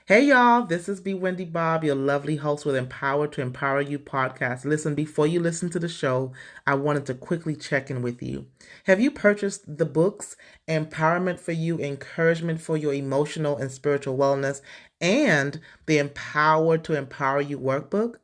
Hey y'all, this is Be Wendy Bob, your lovely host with Empower to Empower You podcast. Listen, before you listen to the show, I wanted to quickly check in with you. Have you purchased the books Empowerment for You, Encouragement for Your Emotional and Spiritual Wellness, and the Empower to Empower You workbook?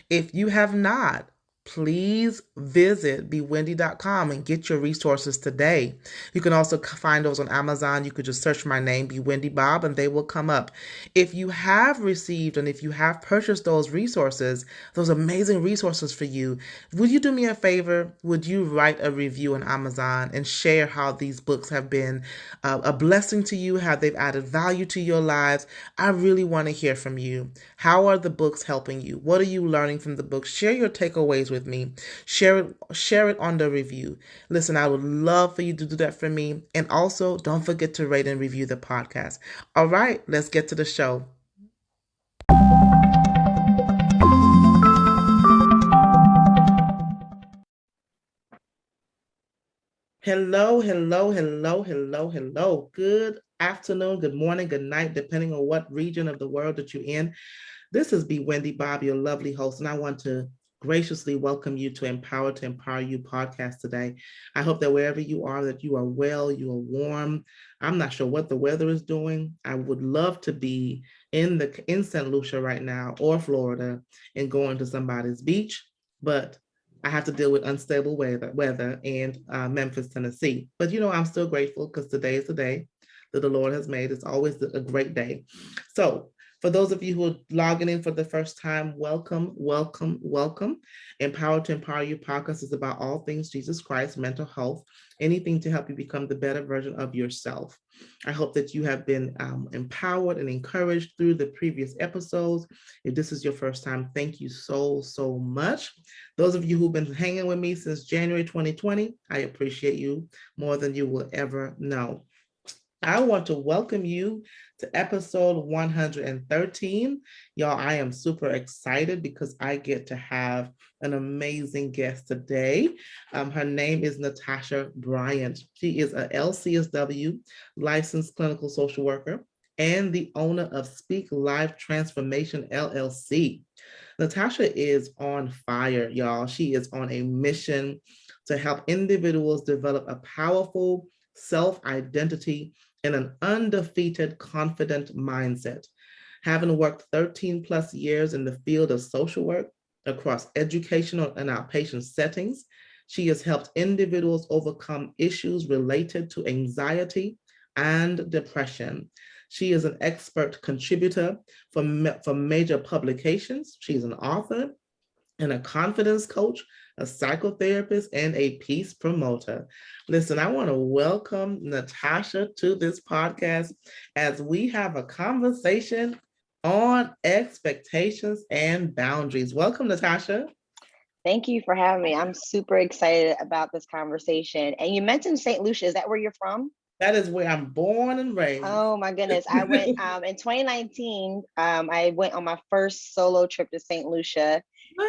If you have not, please visit bewendy.com and get your resources today. You can also find those on Amazon. You could just search my name, Be Wendy Bob, and they will come up. If you have received and if you have purchased those resources, those amazing resources for you, would you do me a favor? Would you write a review on Amazon and share how these books have been a blessing to you, how they've added value to your lives? I really want to hear from you. How are the books helping you? What are you learning from the books? Share your takeaways with me. Share it on the review. Listen, I would love for you to do that for me. And also, don't forget to rate and review the podcast. All right, let's get to the show. Hello, hello, hello, hello, hello. Good afternoon, good morning, good night, depending on what region of the world that you're in. This is Be Wendy Bob, your lovely host, and I want to graciously welcome you to Empower You podcast today. I hope that wherever you are, that you are well, you are warm. I'm not sure what the weather is doing. I would love to be in St. Lucia right now or Florida and going to somebody's beach, but I have to deal with unstable weather in Memphis, Tennessee. But I'm still grateful because today is the day that the Lord has made. It's always a great day. So for those of you who are logging in for the first time, welcome, welcome, welcome. Empower to Empower You podcast is about all things Jesus Christ, mental health, anything to help you become the better version of yourself. I hope that you have been empowered and encouraged through the previous episodes. If this is your first time, thank you so, so much. Those of you who've been hanging with me since January 2020, I appreciate you more than you will ever know. I want to welcome you to episode 113. Y'all, I am super excited because I get to have an amazing guest today. Her name is Natasha Bryant. She is a LCSW licensed clinical social worker and the owner of Speak Life Transformation LLC. Natasha is on fire, y'all. She is on a mission to help individuals develop a powerful self-identity and an undefeated, confident mindset. Having worked 13 plus years in the field of social work across educational and outpatient settings, she has helped individuals overcome issues related to anxiety and depression. She is an expert contributor for major publications. She's an author and a confidence coach, a psychotherapist, and a peace promoter. Listen, I want to welcome Natasha to this podcast as we have a conversation on expectations and boundaries. Welcome, Natasha. Thank you for having me. I'm super excited about this conversation. And you mentioned St. Lucia. Is that where you're from? That is where I'm born and raised. Oh my goodness. I went in 2019. I went on my first solo trip to St. Lucia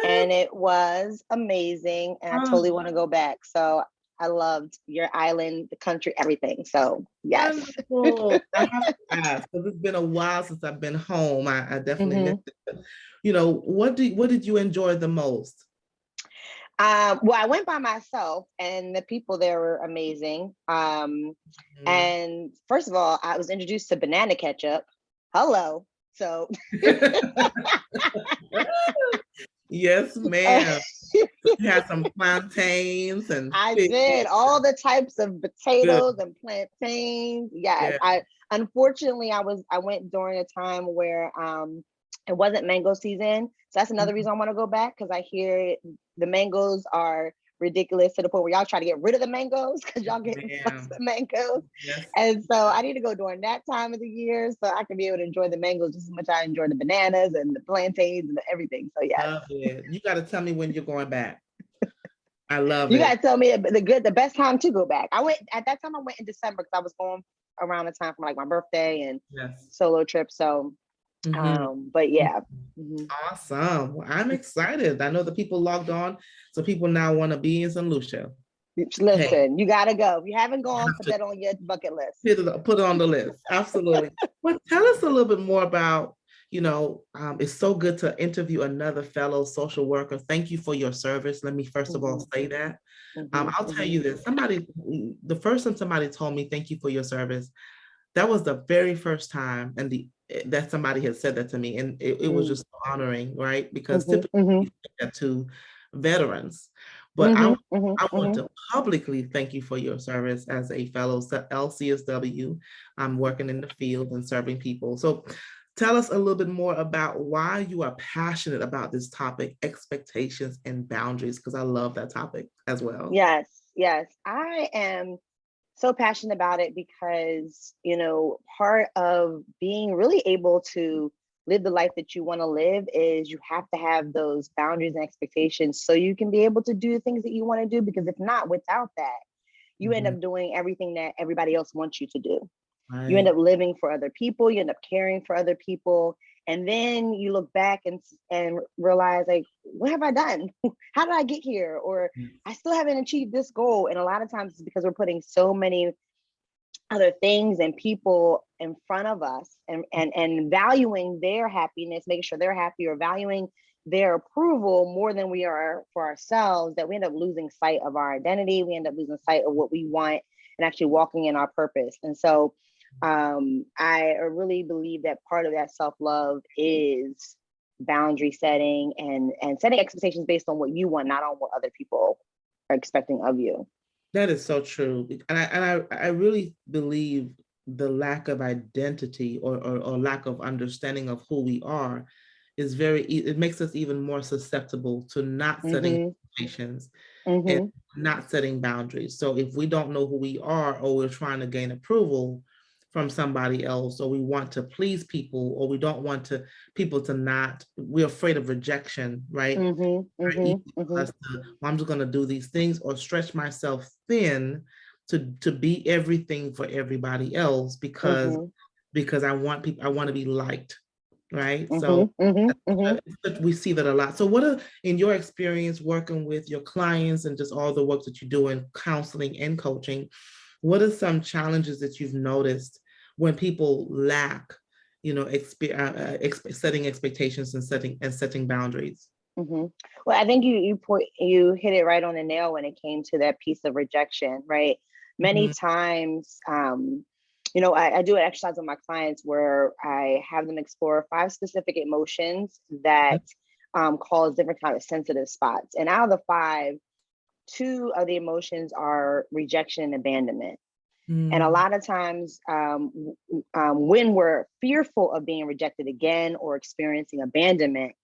and it was amazing. And I totally want to go back. So I loved your island, the country, everything. So yes. Wonderful. I have to ask because it's been a while since I've been home. I definitely missed it. What did you enjoy the most? Well, I went by myself and the people there were amazing. And first of all, I was introduced to banana ketchup. Hello. So yes, ma'am. You had some plantains and I did all the types of potatoes and plantains. Yes. I unfortunately I went during a time where it wasn't mango season. So that's another reason I want to go back because I hear the mangoes are ridiculous to the point where y'all try to get rid of the mangoes because y'all get the mangoes. Yes. And so I need to go during that time of the year so I can be able to enjoy the mangoes just as much as I enjoy the bananas and the plantains and everything. So yeah. Love it. You got to tell me when you're going back. I love it. You got to tell me the best time to go back. I went at that time. I went in December because I was going around the time for like my birthday and solo trip. So but yeah. Awesome. Well, I'm excited. I know the people logged on, so people now want to be in St. Lucia. Listen, you gotta go. If you haven't gone, put that on your bucket list. Put it on the list. Absolutely. Well, tell us a little bit more about It's so good to interview another fellow social worker. Thank you for your service. Let me first of all say that. I'll tell you this. The first time somebody told me, thank you for your service, that was the very first time that somebody had said that to me. And it was just honoring, right? Because typically we say that to veterans. But I want to publicly thank you for your service as a fellow LCSW. I'm working in the field and serving people. So tell us a little bit more about why you are passionate about this topic, expectations and boundaries, because I love that topic as well. Yes, yes. I am so passionate about it because, part of being really able to live the life that you want to live is you have to have those boundaries and expectations so you can be able to do the things that you want to do. Because if not, without that, you end up doing everything that everybody else wants you to do. Right. You end up living for other people, you end up caring for other people. And then you look back and realize, like, what have I done? How did I get here? Or I still haven't achieved this goal. And a lot of times it's because we're putting so many other things and people in front of us and valuing their happiness, making sure they're happy, or valuing their approval more than we are for ourselves, that we end up losing sight of our identity. We end up losing sight of what we want and actually walking in our purpose. And so I really believe that part of that self-love is boundary setting and setting expectations based on what you want, not on what other people are expecting of you. That is so true. And I really believe the lack of identity or lack of understanding of who we are is it makes us even more susceptible to not setting expectations and not setting boundaries. So if we don't know who we are, or we're trying to gain approval from somebody else, or we want to please people, or we don't want people to not, we're afraid of rejection, right? Well, I'm just going to do these things or stretch myself thin to be everything for everybody else because I want to be liked, right? So we see that a lot. So what are, in your experience working with your clients and just all the work that you do in counseling and coaching, what are some challenges that you've noticed when people lack, setting expectations and setting boundaries? Well, I think you hit it right on the nail when it came to that piece of rejection, right? Many times, I do an exercise with my clients where I have them explore 5 specific emotions that cause different kind of sensitive spots. And out of the 5, 2 of the emotions are rejection and abandonment. And a lot of times when we're fearful of being rejected again or experiencing abandonment,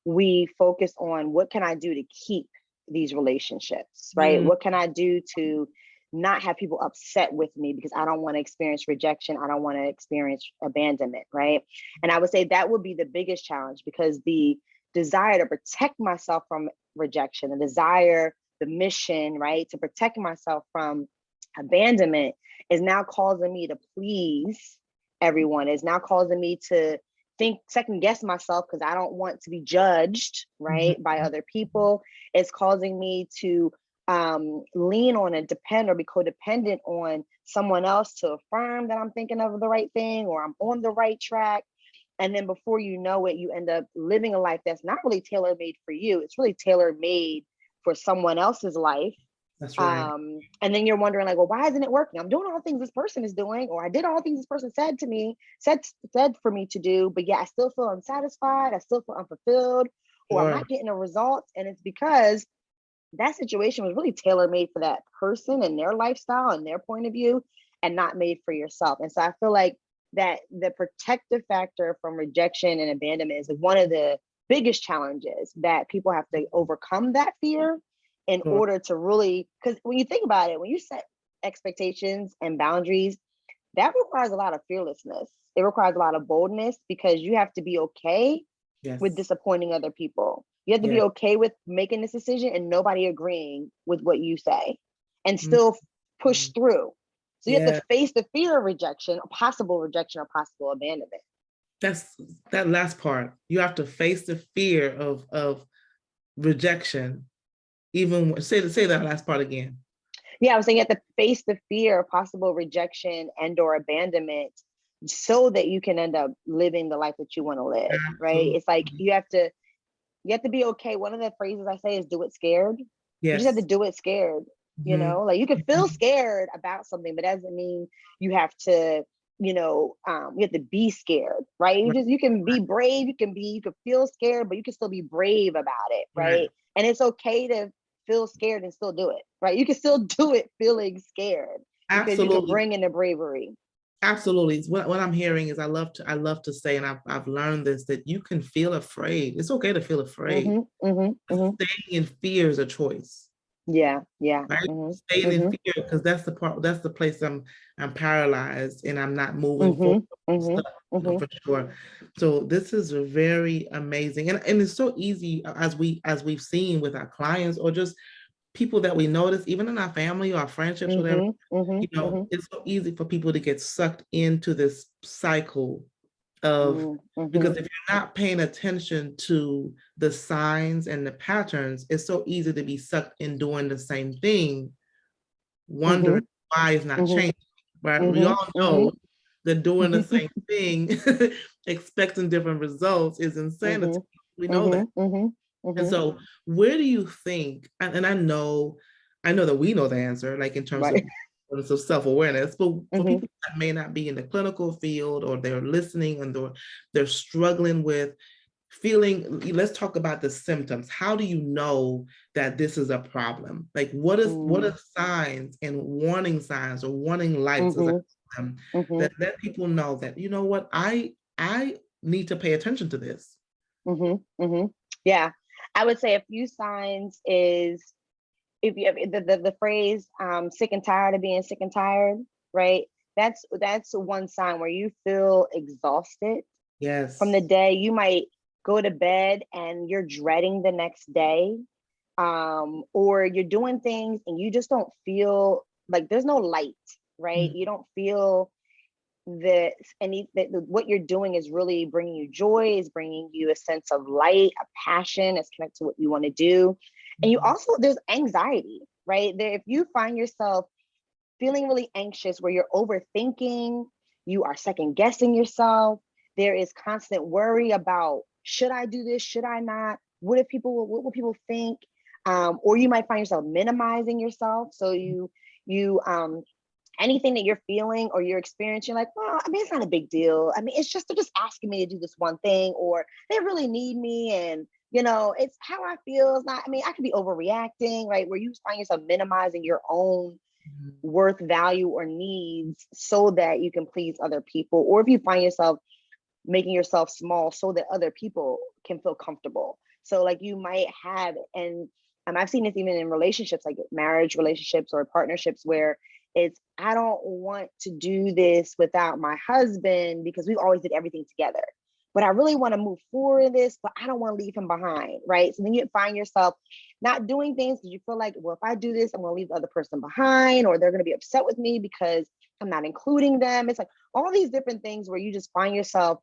we focus on what can I do to keep these relationships, right? What can I do to not have people upset with me because I don't want to experience rejection. I don't want to experience abandonment, right? And I would say that would be the biggest challenge, because the desire to protect myself from rejection, the mission, right, to protect myself from abandonment is now causing me to please everyone, is now causing me to second guess myself because I don't want to be judged, right, by other people. It's causing me to lean on and depend or be codependent on someone else to affirm that I'm thinking of the right thing or I'm on the right track. And then before you know it, you end up living a life that's not really tailor-made for you. It's really tailor-made for someone else's life. That's right. And then you're wondering, like, well, why isn't it working? I'm doing all the things this person is doing, or I did all the things this person said for me to do, but yeah, I still feel unsatisfied. I still feel unfulfilled, or I'm not getting a result. And it's because that situation was really tailor-made for that person and their lifestyle and their point of view, and not made for yourself. And so I feel like that the protective factor from rejection and abandonment is one of the biggest challenges that people have to overcome, that fear, in order to really, because when you think about it, when you set expectations and boundaries, that requires a lot of fearlessness. It requires a lot of boldness, because you have to be okay with disappointing other people. You have to be okay with making this decision and nobody agreeing with what you say, and still push through. So you have to face the fear of rejection, possible rejection, or possible abandonment. That's that last part. You have to face the fear of rejection. Even say that last part again. Yeah, I was saying you have to face the fear of possible rejection and or abandonment so that you can end up living the life that you want to live, right? It's like Absolutely. you have to be okay. One of the phrases I say is do it scared. You just have to Yes. do it scared. Mhm. Like you can feel Mhm. scared about something, but that doesn't mean you have to, you have to be scared, right? Right. You can be brave. You can feel scared, but you can still be brave about it, Right. right? And it's okay to feel scared and still do it, right? You can still do it feeling scared because you can Absolutely. bring in the bravery. Absolutely. What I'm hearing is I love to say, and I've learned this, that you can feel afraid. It's okay to feel afraid. Mm-hmm, mm-hmm, mm-hmm. Staying in fear is a choice, Yeah, yeah. right? Mm-hmm, Staying in mm-hmm, fear because that's the place I'm paralyzed and I'm not moving forward. mm-hmm, mm-hmm, Stuff, mm-hmm, for sure. So this is very amazing, and it's so easy as we've seen with our clients or just people that we notice, even in our family or our friendships, whatever. mm-hmm, mm-hmm, It's so easy for people to get sucked into this cycle of, mm-hmm, because if you're not paying attention to the signs and the patterns, it's so easy to be sucked in doing the same thing, mm-hmm, wondering why it's not mm-hmm, changing. Right? We mm-hmm, all mm-hmm, know that doing the mm-hmm, same thing, expecting different results, is insanity. mm-hmm, We know that. mm-hmm, And mm-hmm. so, where do you think? And I know that we know the answer, like in terms Right. of self-awareness, but for Mm-hmm, people that may not be in the clinical field or they're listening and they're struggling with feeling, let's talk about the symptoms. How do you know that this is a problem? Like what are signs and warning signs or warning lights, as I mm-hmm, call them, mm-hmm, that let people know that, you know what, I need to pay attention to this. mm-hmm, mm-hmm. Yeah. I would say a few signs is if you have the phrase sick and tired of being sick and tired, right? That's one sign where you feel exhausted from the Yes. day. You might go to bed and you're dreading the next day, or you're doing things and you just don't feel like there's no light, right? Mhm. You don't feel that what you're doing is really bringing you joy, is bringing you a sense of light, a passion, it's connected to what you want to do. And you Mhm. also, there's anxiety, right? There, if you find yourself feeling really anxious where you're overthinking, you are second guessing yourself, there is constant worry about, should I do this, should I not, what will people think, or you might find yourself minimizing yourself. So you anything that you're feeling or you're experiencing, you're like, well, I mean, it's not a big deal. I mean, it's just, they're just asking me to do this one thing, or they really need me. And, it's how I feel. It's not, I mean, I could be overreacting, right? Where you find yourself minimizing your own Mhm. worth, value, or needs so that you can please other people. Or if you find yourself making yourself small so that other people can feel comfortable. So like you might have, and I've seen this even in relationships, like marriage relationships or partnerships, where it's, I don't want to do this without my husband because we always did everything together. But I really want to move forward in this, but I don't want to leave him behind, right? So then you find yourself not doing things because you feel like, well, if I do this, I'm going to leave the other person behind, or they're going to be upset with me because I'm not including them. It's like all these different things where you just find yourself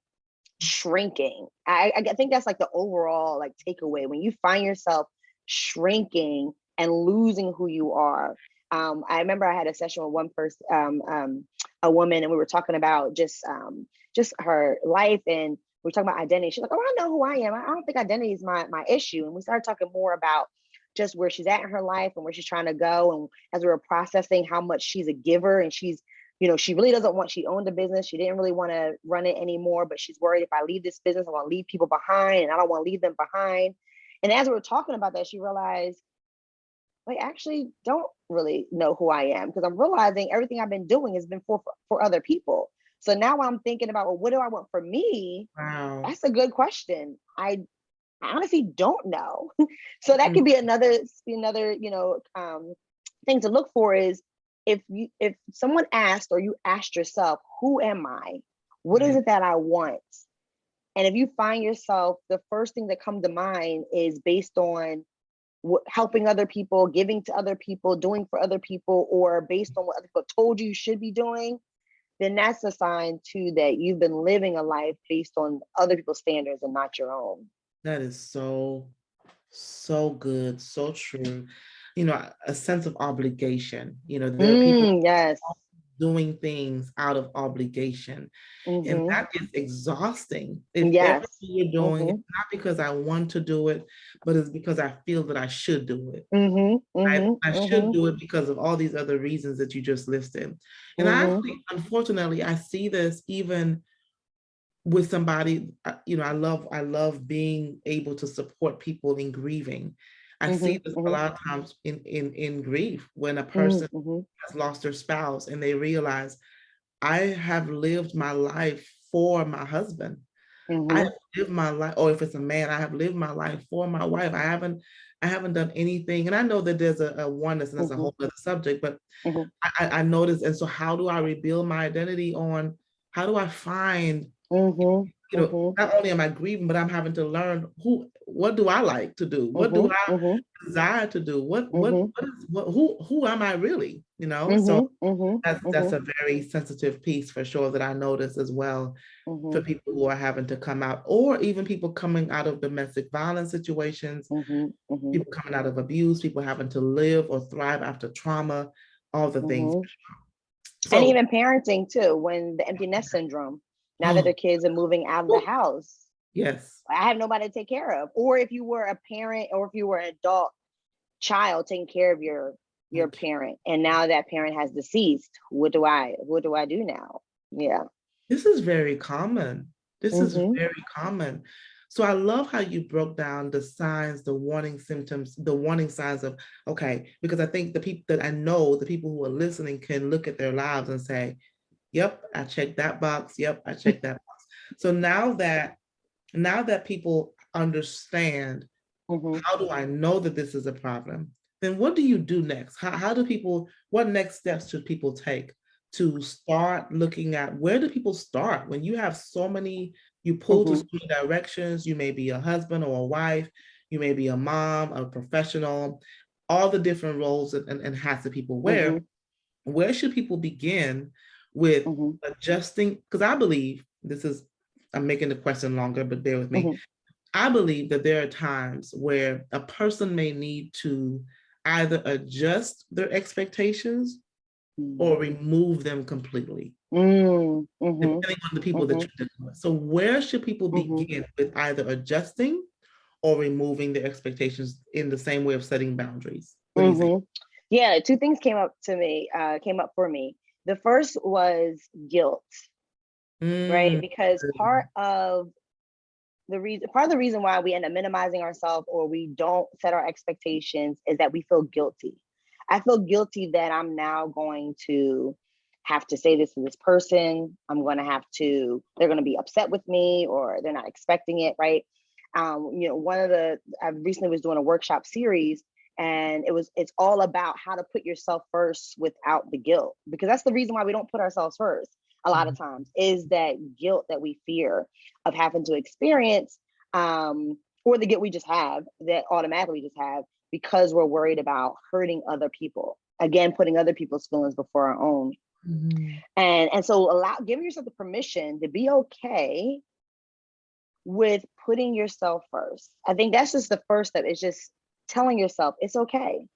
shrinking. I think that's like the overall like takeaway when you find yourself shrinking and losing who you are. I remember I had a session with one person, a woman, and we were talking about just her life, and we were talking about identity. She's like, "Oh, I know who I am. I don't think identity is my issue." And we started talking more about just where she's at in her life and where she's trying to go. And as we were processing how much she's a giver, and she really doesn't want, she owned a business. She didn't really want to run it anymore, but she's worried if I leave this business, I want to leave people behind and I don't want to leave them behind. And as we were talking about that, she realized, like, I actually don't really know who I am because I'm realizing everything I've been doing has been for other people. So now I'm thinking about, well, what do I want for me? Wow. That's a good question. I honestly don't know. So that Mhm. could be another thing to look for is if someone asked or you asked yourself, who am I? What is Right. it that I want? And if you find yourself, the first thing that comes to mind is based on helping other people, giving to other people, doing for other people, or based on what other people told you should be doing, then that's a sign too that you've been living a life based on other people's standards and not your own. That is so good, so true. A sense of obligation. There are people Yes. doing things out of obligation. And Mm-hmm. that is exhausting. If everything Yes. you're doing is Mm-hmm. not because I want to do it, but it's because I feel that I should do it. Mm-hmm. I Mm-hmm. should Mm-hmm. do it because of all these other reasons that you just listed. And I Mm-hmm. actually, unfortunately, I see this even with somebody, I love being able to support people in grieving. I see this a Mm-hmm. lot of times in grief when a person Mm-hmm. has lost their spouse and they realize I have lived my life for my husband. I Mm-hmm. have lived my life, or if it's a man, I have lived my life for my wife. I haven't done anything. And I know that there's a oneness and that's a Mm-hmm. whole other subject, but Mm-hmm. I noticed. And so how do I rebuild my identity on how do I find, Mm-hmm. Mm-hmm. not only am I grieving, but I'm having to learn what do I like to do? What do Mm-hmm. I Mm-hmm. desire to do? Mm-hmm. Who am I really? So Mm-hmm. Mm-hmm. that's Mm-hmm. a very sensitive piece for sure that I notice as well for people who are having to come out, or even people coming out of domestic violence situations, Mm-hmm. Mm-hmm. people coming out of abuse, people having to live or thrive after trauma, all the things. Mm-hmm. And So, even parenting too, when the empty nest syndrome, now that oh, their kids are moving out of the house, yes. I have nobody to take care of. Or if you were a parent, or if you were an adult child taking care of your Okay. parent, and now that parent has deceased, what do I do now? Yeah. This is very common. This is Mm-hmm. very common. So I love how you broke down the signs, the warning symptoms, the warning signs of, okay, because I think the people that I know, the people who are listening can look at their lives and say, yep, I checked that box. Yep, I checked that box. So now that people understand, Mm-hmm. how do I know that this is a problem? Then what do you do next? How do people, what next steps should people take to start looking at, where do people start when you have so many, you pull to so Mm-hmm. many directions, you may be a husband or a wife, you may be a mom, a professional, all the different roles and hats that people wear. Mm-hmm. Where should people begin with Mm-hmm. adjusting? Because I believe this is, I'm making the question longer, but bear with me. Mm-hmm. I believe that there are times where a person may need to either adjust their expectations or remove them completely, Mm-hmm. depending on the people that Mm-hmm. you're dealing with. So, where should people Mm-hmm. begin with either adjusting or removing their expectations in the same way of setting boundaries? What do you think? Mm-hmm. Yeah, two things came up for me. The first was guilt, right? Mm, Because part of the reason why we end up minimizing ourselves or we don't set our expectations is that we feel guilty. I feel guilty that I'm now going to have to say this to this person. They're going to be upset with me, or they're not expecting it, right? I recently was doing a workshop series, and it's all about how to put yourself first without the guilt, because that's the reason why we don't put ourselves first a lot of times, is that guilt that we fear of having to experience, or the guilt we just have, that automatically just have, because we're worried about hurting other people. Again, putting other people's feelings before our own. mhm, And so giving yourself the permission to be okay with putting yourself first. I think that's just the first step, is just telling yourself it's okay.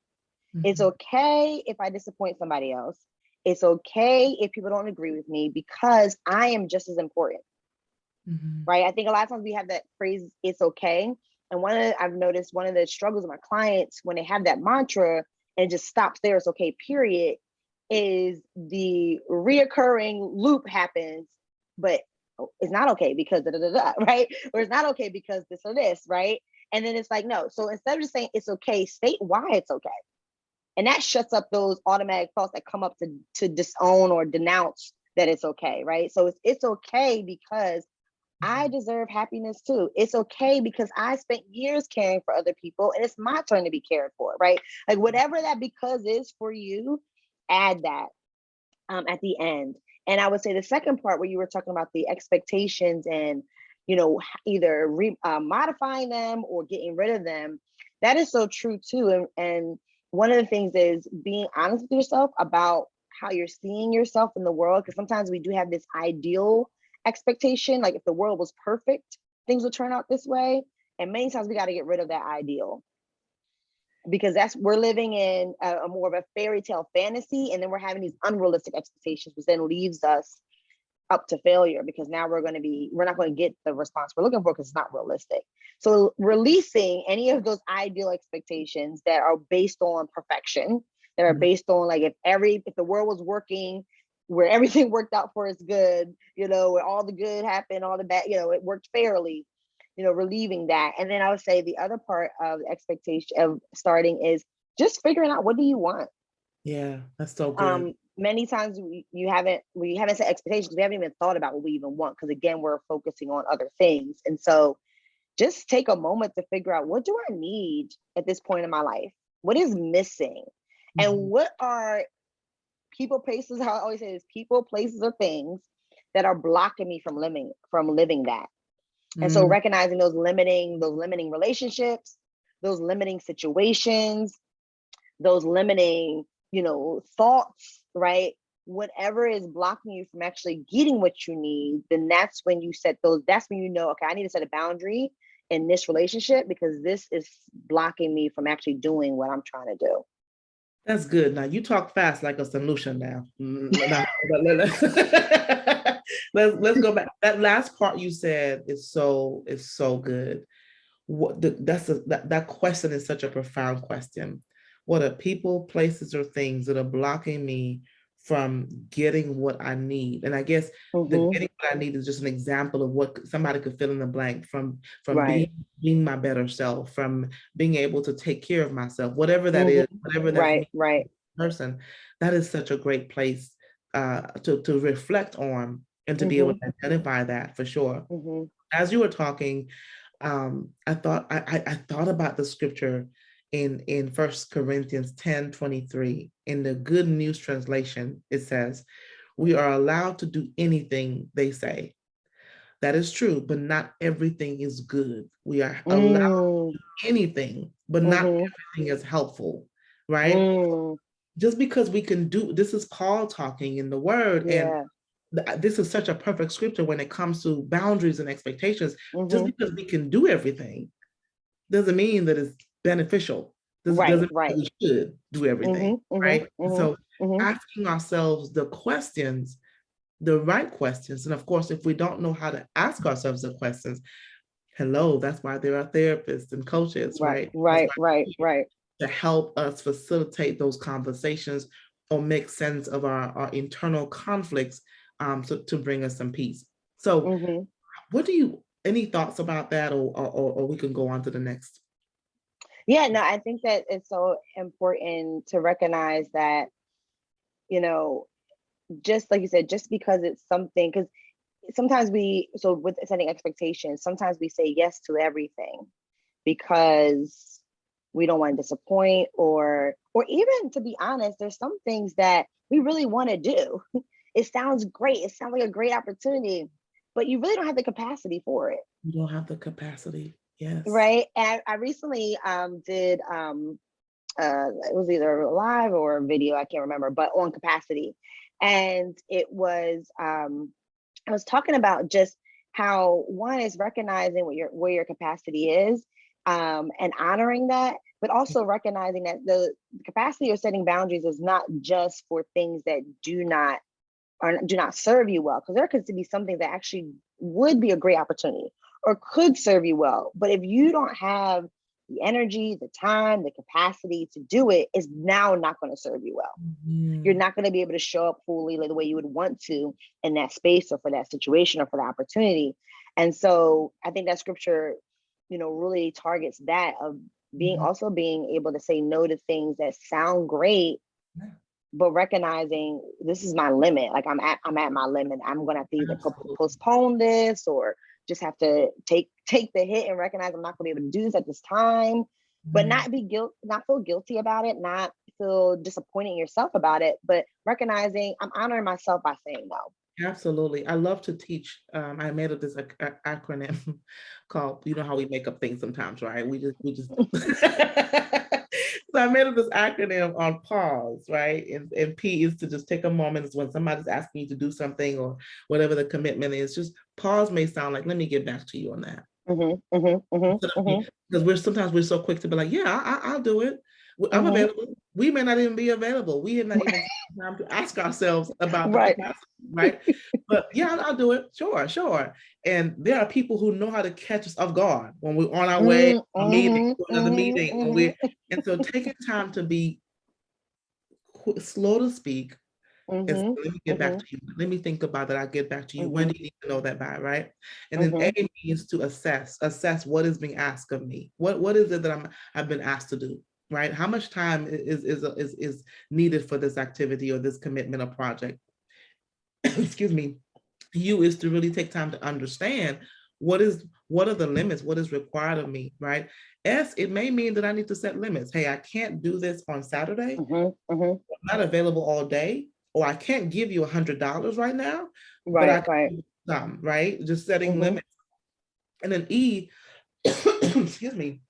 It's mhm, okay if I disappoint somebody else. It's okay if people don't agree with me, because I am just as important, mhm, right? I think a lot of times we have that phrase, it's okay. And I've noticed one of the struggles of my clients when they have that mantra and it just stops there, it's okay, period, is the reoccurring loop happens, but it's not okay because da, da, da, da, right? Or it's not okay because this or this, right? And then it's like, no. So instead of just saying it's okay, state why it's okay. And that shuts up those automatic thoughts that come up to disown or denounce that it's okay, right? So it's okay because I deserve happiness too. It's okay because I spent years caring for other people and it's my turn to be cared for, right? Like whatever that because is for you, add that at the end. And I would say the second part where you were talking about the expectations and, either modifying them or getting rid of them, that is so true too. And one of the things is being honest with yourself about how you're seeing yourself in the world. Because sometimes we do have this ideal expectation, like if the world was perfect, things would turn out this way. And many times we got to get rid of that ideal. because we're living in a more of a fairy tale fantasy, and then we're having these unrealistic expectations, which then leaves us up to failure, because now we're not going to get the response we're looking for because it's not realistic. So releasing any of those ideal expectations that are based on perfection, that are based on like if the world was working where everything worked out for us good, where all the good happened, all the bad, it worked fairly, relieving that. And then I would say the other part of the expectation of starting is just figuring out, what do you want? Yeah, that's so good. Many times we haven't set expectations. We haven't even thought about what we even want, because again, we're focusing on other things. And so just take a moment to figure out, what do I need at this point in my life? What is missing? And what are people, places, how I always say is people, places, or things that are blocking me from living that. And so recognizing those limiting relationships, those limiting situations, those limiting, thoughts, right? Whatever is blocking you from actually getting what you need, then that's when you that's when okay, I need to set a boundary in this relationship, because this is blocking me from actually doing what I'm trying to do. That's good. Now you talk fast like a solution now. Let's go back. That last part you said is so good. That question is such a profound question. What are people, places, or things that are blocking me from getting what I need? And I guess the getting what I need is just an example of what somebody could fill in the blank from Right. being my better self, from being able to take care of myself, whatever that is, whatever that's me, right. person. That is such a great place to reflect on and to be able to identify that for sure. As you were talking, I thought about the scripture in 1 Corinthians 10:23. In the Good News translation, it says, "We are allowed to do anything they say." That is true, but not everything is good. We are allowed to do anything, but not everything is helpful, right? Just because we can do, this is Paul talking in the word, and this is such a perfect scripture when it comes to boundaries and expectations. Just because we can do everything doesn't mean that it's beneficial. Doesn't mean that we should do everything, right? So asking ourselves the questions, the right questions, and of course, if we don't know how to ask ourselves the questions, hello, that's why there are therapists and coaches, right? Right. To help us facilitate those conversations or make sense of our internal conflicts, so to bring us some peace. So any thoughts about that, or we can go on to the next? Yeah, no, I think that it's so important to recognize that, just like you said, just because it's something, because sometimes with setting expectations, sometimes we say yes to everything because we don't want to disappoint, or even, to be honest, there's some things that we really want to do. It sounds great. It sounds like a great opportunity, but you really don't have the capacity for it. You don't have the capacity. Yes. Right. And I recently did it was either live or a video, I can't remember, but on capacity. And it was I was talking about just how one is recognizing where your capacity is, and honoring that, but also recognizing that the capacity of setting boundaries is not just for things that do not serve you well, because there could be something that actually would be a great opportunity or could serve you well. But if you don't have the energy, the time, the capacity to do it, is now not going to serve you well. You're not going to be able to show up fully the way you would want to in that space or for that situation or for the opportunity. And so I think that scripture, really targets that, of being able to say no to things that sound great, but recognizing this is my limit. Like I'm at my limit. I'm going to have to either postpone this, or just have to take the hit and recognize I'm not going to be able to do this at this time, but not feel guilty about it, not feel disappointed in yourself about it, but recognizing I'm honoring myself by saying no. Absolutely. I love to teach. I made up this acronym called, how we make up things sometimes, right? We just So I made up this acronym on pause, right? And P is to just take a moment. It's when somebody's asking you to do something or whatever the commitment is. Just pause may sound like, let me get back to you on that. Because sometimes we're so quick to be like, yeah, I'll do it. I'm Mm-hmm. available. We may not even be available. We have not even taken time to ask ourselves about the Right. capacity, right? But yeah, I'll do it. Sure, sure. And there are people who know how to catch us off guard when we're on our way Mm, to a meeting, mm-hmm, to another meeting, and mm-hmm, and so taking time to be slow to speak and say, mm-hmm, let me get back mm-hmm, to you. Let me think about that. I'll get back to you. When mm-hmm, do you need to know that by, right? And then mm-hmm. A means to assess what is being asked of me. What is it that I've been asked to do, right? How much time is needed for this activity or this commitment or project? Excuse me. You is to really take time to understand what are the limits, what is required of me, right? S, it may mean that I need to set limits. Hey, I can't do this on Saturday. Mm-hmm, mm-hmm. I'm not available all day, or I can't give you $100 right now, but I Right, can right. give you some, right? Just setting Mm-hmm, limits. And then E, excuse me,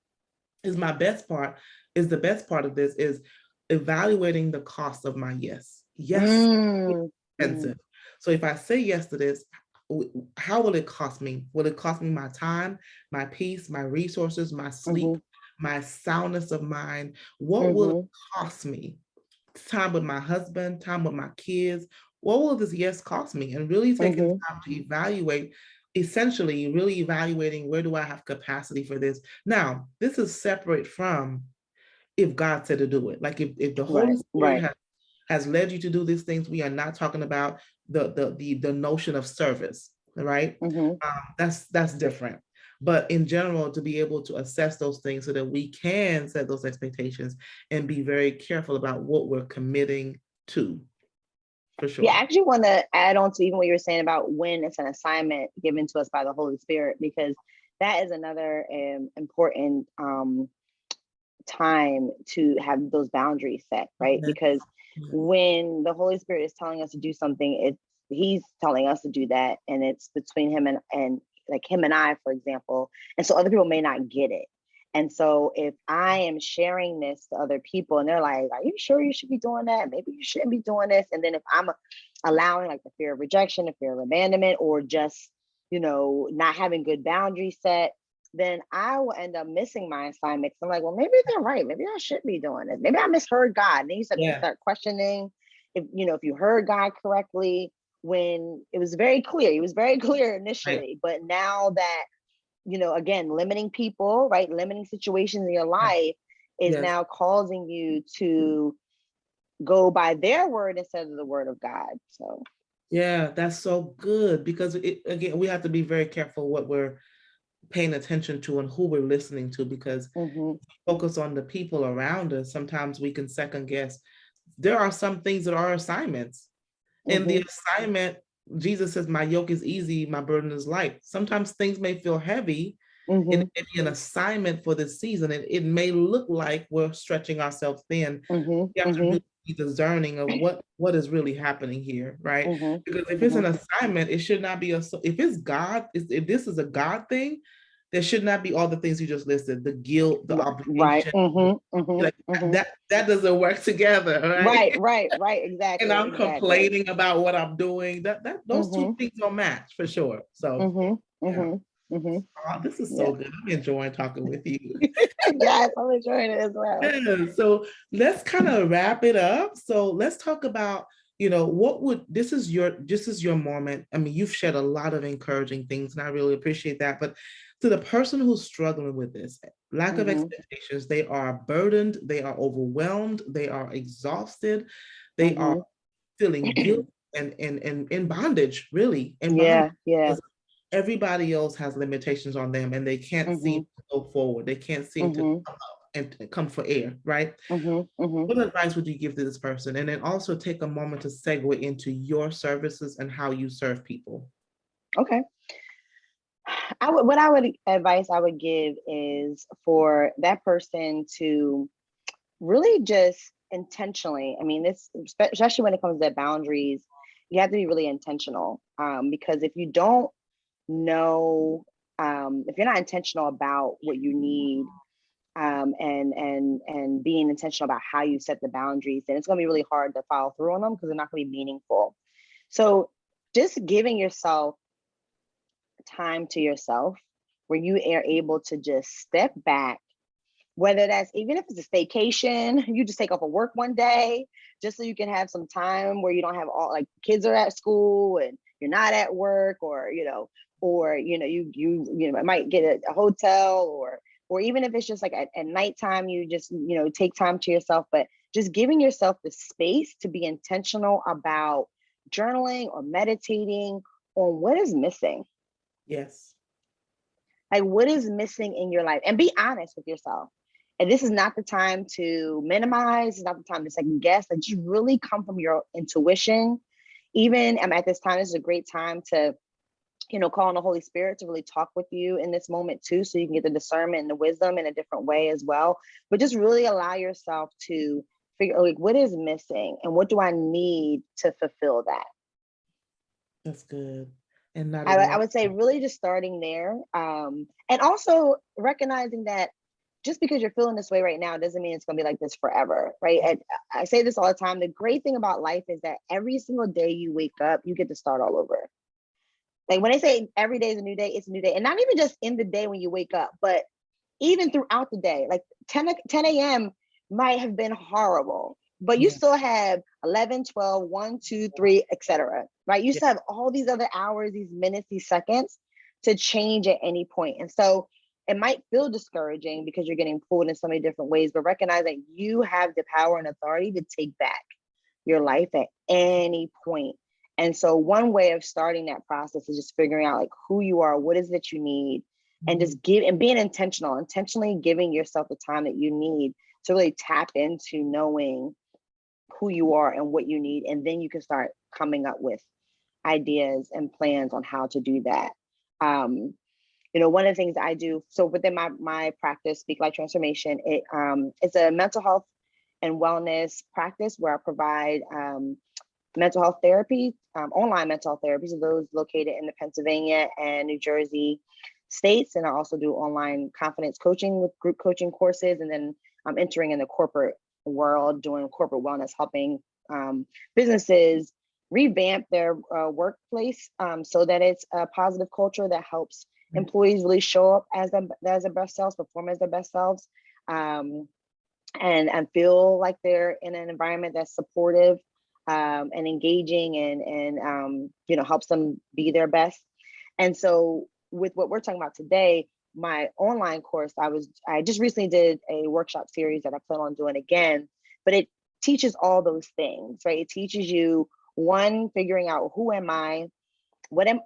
is my best part, is the best part of this is evaluating the cost of my yes. Yes, mm-hmm, expensive. So if I say yes to this, how will it cost me? Will it cost me my time, my peace, my resources, my mm-hmm, sleep, my soundness of mind? What will it mm-hmm, cost me? Time with my husband, time with my kids. What will this yes cost me? And really taking mm-hmm. time to evaluate, essentially, really evaluating where do I have capacity for this? Now, this is separate from if God said to do it. Like if the Right, Holy Spirit right. has led you to do these things, we are not talking about the notion of service, right? Mm-hmm. That's different. But in general, to be able to assess those things so that we can set those expectations and be very careful about what we're committing to, for Yeah, sure. I actually want to add on to even what you were saying about when it's an assignment given to us by the Holy Spirit, because that is another important time to have those boundaries set, right? Yes. Because Yes. when the Holy Spirit is telling us to do something, he's telling us to do that, and it's between him and like him and I, for example. And so other people may not get it. And so if I am sharing this to other people and they're like, are you sure you should be doing that? Maybe you shouldn't be doing this. And then if I'm allowing like the fear of rejection, the fear of abandonment, or just, not having good boundaries set, then I will end up missing my assignment. I'm like, well, maybe they're right. Maybe I should be doing this. Maybe I misheard God. And then you Yeah. start questioning if you heard God correctly, when it was very clear. He was very clear Right. initially, but now that, again, limiting people, right? Limiting situations in your Right. life is Yes. now causing you to go by their word instead of the word of God. So Yeah, that's so good because again, we have to be very careful what we're paying attention to and who we're listening to, because mm-hmm, focus on the people around us, sometimes we can second guess. There are some things that are assignments. In mm-hmm, the assignment, Jesus says, my yoke is easy, my burden is light. Sometimes things may feel heavy, and mm-hmm, it may be an assignment for this season. And it may look like we're stretching ourselves thin. mm-hmm, We have to mm-hmm, really be discerning of what is really happening here, right? mm-hmm, Because if it's mm-hmm. an assignment, it should not be if it's God, if this is a God thing, there should not be all the things you just listed, the guilt, the Right. obligation. Mm-hmm, mm-hmm, Like mm-hmm. that doesn't work together, right? Right, right, right. And Exactly, I'm exactly. complaining about what I'm doing. That those two Mm-hmm, things don't match for sure. So mm-hmm, yeah. mm-hmm, mm-hmm. Oh, this is Yeah. so good. I'm enjoying talking with you. Yes, I'm enjoying it as well. Yeah, so let's kind of wrap it up. So let's talk about, what would this is your moment. I mean, you've shared a lot of encouraging things, and I really appreciate that. But to the person who's struggling with this, lack of Mm-hmm, expectations, they are burdened, they are overwhelmed, they are exhausted, they are mm-hmm. feeling guilt and in bondage, really, in bondage. Yeah, yeah. Everybody else has limitations on them and they can't seem Mm-hmm, to go forward. They can't seem to mm-hmm, come up and come for air, right? mm-hmm, mm-hmm. What advice would you give to this person? And then also take a moment to segue into your services and how you serve people. Okay. What I would advice I would give is for that person to really just intentionally, I mean, this, especially when it comes to boundaries, you have to be really intentional. Because if you don't know, if you're not intentional about what you need, and being intentional about how you set the boundaries, then it's going to be really hard to follow through on them because they're not going to be meaningful. So just giving yourself time to yourself where you are able to just step back Whether that's even if it's a staycation, you just take off of work one day just so you can have some time where you don't have all like kids are at school and you're not at work, or might get a hotel, or even if it's just like at nighttime, you just take time to yourself, but just giving yourself the space to be intentional about journaling or meditating on what is missing. Yes. Like what is missing in your life, and be honest with yourself. And this is not the time to minimize, it's not the time to second guess. Like just really come from your intuition. Even at this time, this is a great time to, call on the Holy Spirit to really talk with you in this moment too, so you can get the discernment and the wisdom in a different way as well. But just really allow yourself to figure like what is missing and what do I need to fulfill that. That's good. And not I would say really just starting there. And also recognizing that just because you're feeling this way right now doesn't mean it's going to be like this forever, right? And I say this all the time. The great thing about life is that every single day you wake up, you get to start all over. Like when they say every day is a new day, it's a new day. And not even just in the day when you wake up, but even throughout the day. Like 10 a.m. might have been horrible, but you still have 11, 12, 1, 2, 3, etc. Right? You still have all these other hours, these minutes, these seconds to change at any point. And so it might feel discouraging because you're getting pulled in so many different ways, but recognize that you have the power and authority to take back your life at any point. And so one way of starting that process is just figuring out like who you are, what is that you need, and just being intentionally giving yourself the time that you need to really tap into knowing who you are and what you need. And then you can start coming up with ideas and plans on how to do that. One of the things I do, so within my practice, Speak Life Transformation, it's a mental health and wellness practice where I provide mental health therapy, online mental health therapy, so those located in the Pennsylvania and New Jersey states. And I also do online confidence coaching with group coaching courses. And then I'm entering in the corporate world, doing corporate wellness, helping businesses revamp their workplace so that it's a positive culture that helps employees really show up as their best selves, perform as their best selves, and feel like they're in an environment that's supportive and engaging and helps them be their best. And so with what we're talking about today, my online course, I just recently did a workshop series that I plan on doing again, but it teaches all those things, right? It teaches you, one, figuring out who am I, how do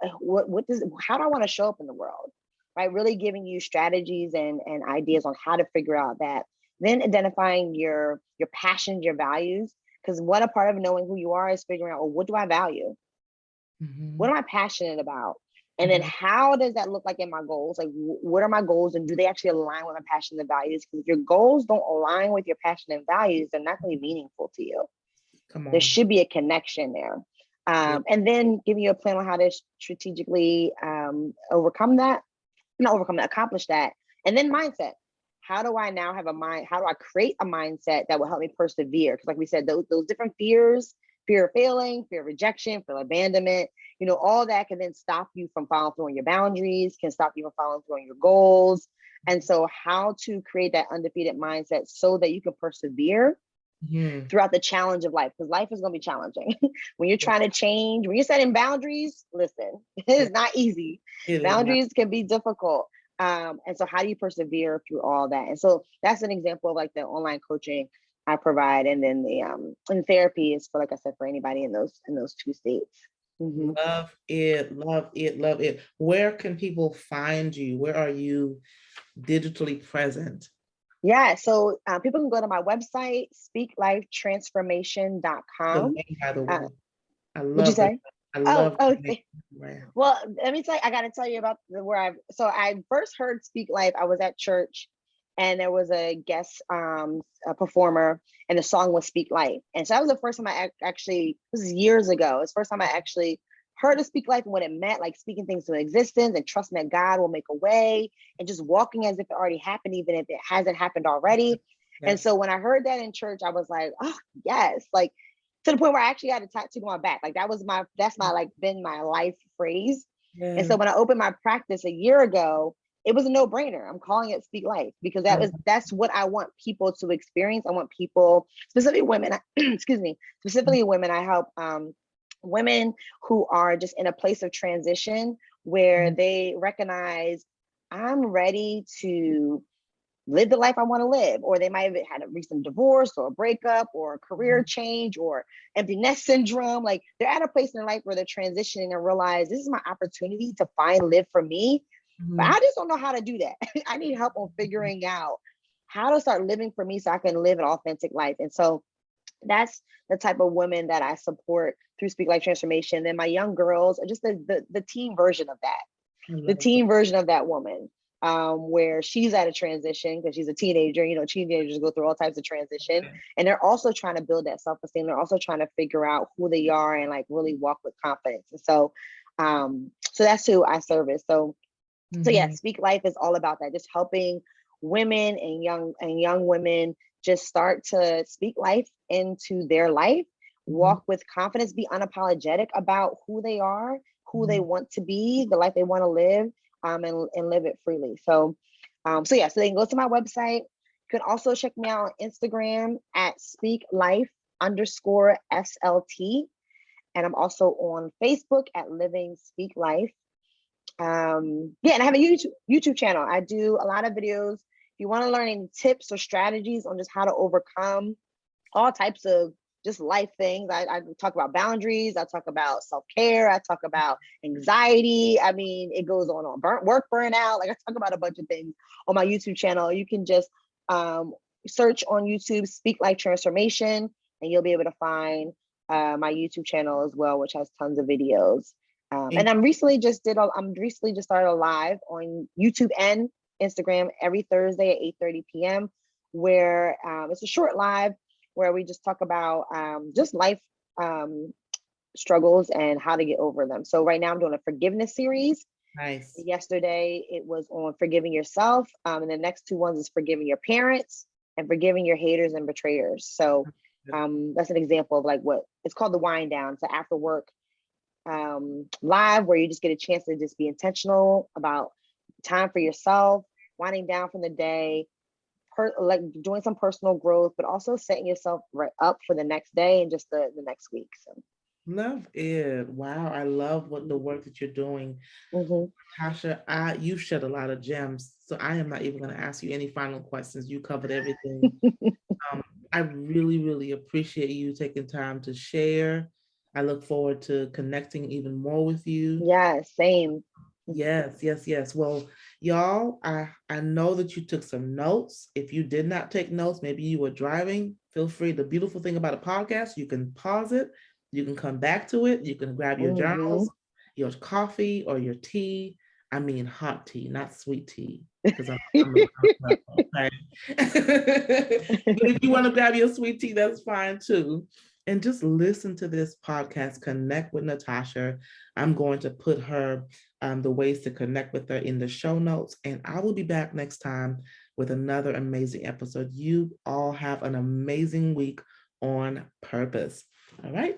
I want to show up in the world, right? Really giving you strategies and ideas on how to figure out that. Then identifying your passions, your values, because one a part of knowing who you are is figuring out, well, what do I value? What am I passionate about? And then how does that look like in my goals? Like, what are my goals, and do they actually align with my passion and values? Because if your goals don't align with your passion and values, they're not going to be meaningful to you. There should be a connection there. And then giving you a plan on how to strategically accomplish that. And then mindset. How do I now have a mind? How do I create a mindset that will help me persevere? Because like we said, those different fears, fear of failing, fear of rejection, fear of abandonment, all that can then stop you from following through on your boundaries, can stop you from following through on your goals. And so how to create that undefeated mindset so that you can persevere throughout the challenge of life, because life is going to be challenging. When you're trying to change, when you're setting boundaries, listen, it is not easy. Boundaries can be difficult. And so how do you persevere through all that? And so that's an example of like the online coaching I provide. And then the therapy is for, like I said, for anybody in those two states. Love it, love it, love it. Where can people find you? Where are you digitally present? Yeah, so people can go to my website, speaklifetransformation.com. By the way, I love. What'd you say? I love. Well, let me tell you, I got to tell you about so I first heard Speak Life. I was at church, and there was a guest a performer, and the song was Speak Life. And so that was the first time I actually, this is years ago, it's the first time I actually heard of Speak Life and what it meant, like speaking things to existence and trusting that God will make a way and just walking as if it already happened, even if it hasn't happened already. And so when I heard that in church, I was like, oh yes, like to the point where I actually had a tattoo on my back. Like that's my like been my life phrase. And so when I opened my practice a year ago, it was a no-brainer. I'm calling it Speak Life because that's what I want people to experience. I want people, specifically women, excuse me, specifically women. I help women who are just in a place of transition where they recognize I'm ready to live the life I want to live, or they might have had a recent divorce or a breakup or a career change or empty nest syndrome. Like they're at a place in their life where they're transitioning and realize this is my opportunity to live for me. But I just don't know how to do that. I need help on figuring out how to start living for me so I can live an authentic life. And so that's the type of women that I support through Speak Life Transformation. Then my young girls are just the teen version of that, the teen version of that woman, where she's at a transition because she's a teenager. You know, teenagers go through all types of transition, and they're also trying to build that self-esteem. They're also trying to figure out who they are and like really walk with confidence. And so, so that's who I service. So yeah, Speak Life is all about that, just helping women and young women just start to speak life into their life, walk with confidence, be unapologetic about who they are, who they want to be, the life they want to live, and live it freely. So, so yeah, so they can go to my website. You can also check me out on Instagram at speaklife_SLT. And I'm also on Facebook at Living Speak Life. Yeah, and I have a YouTube channel. I do a lot of videos. If you want to learn any tips or strategies on just how to overcome all types of just life things, I talk about boundaries. I talk about self-care. I talk about anxiety. I mean, it goes on work burnout. Like I talk about a bunch of things on my YouTube channel. You can just search on YouTube, Speak Life Transformation, and you'll be able to find my YouTube channel as well, which has tons of videos. And I'm recently just started a live on YouTube and Instagram every Thursday at 8:30 p.m. where it's a short live where we just talk about just life struggles and how to get over them. So right now I'm doing a forgiveness series. Nice. Yesterday it was on forgiving yourself. And the next two ones is forgiving your parents and forgiving your haters and betrayers. So that's an example of like what it's called the wind down. So after work live where you just get a chance to just be intentional about time for yourself, winding down from the day, like doing some personal growth, but also setting yourself right up for the next day and just the next week. So love it. Wow, I love what the work that you're doing. Natasha, you shed a lot of gems, so I am not even going to ask you any final questions. You covered everything. I really, really appreciate you taking time to share. I look forward to connecting even more with you. Yeah, same. Yes, yes, yes. Well, y'all, I know that you took some notes. If you did not take notes, maybe you were driving, feel free. The beautiful thing about a podcast, you can pause it, you can come back to it, you can grab your journals, your coffee or your tea. I mean hot tea, not sweet tea, because I'm okay. But if you want to grab your sweet tea, that's fine too. And just listen to this podcast, connect with Natasha. I'm going to put her the ways to connect with her in the show notes. And I will be back next time with another amazing episode. You all have an amazing week on purpose. All right.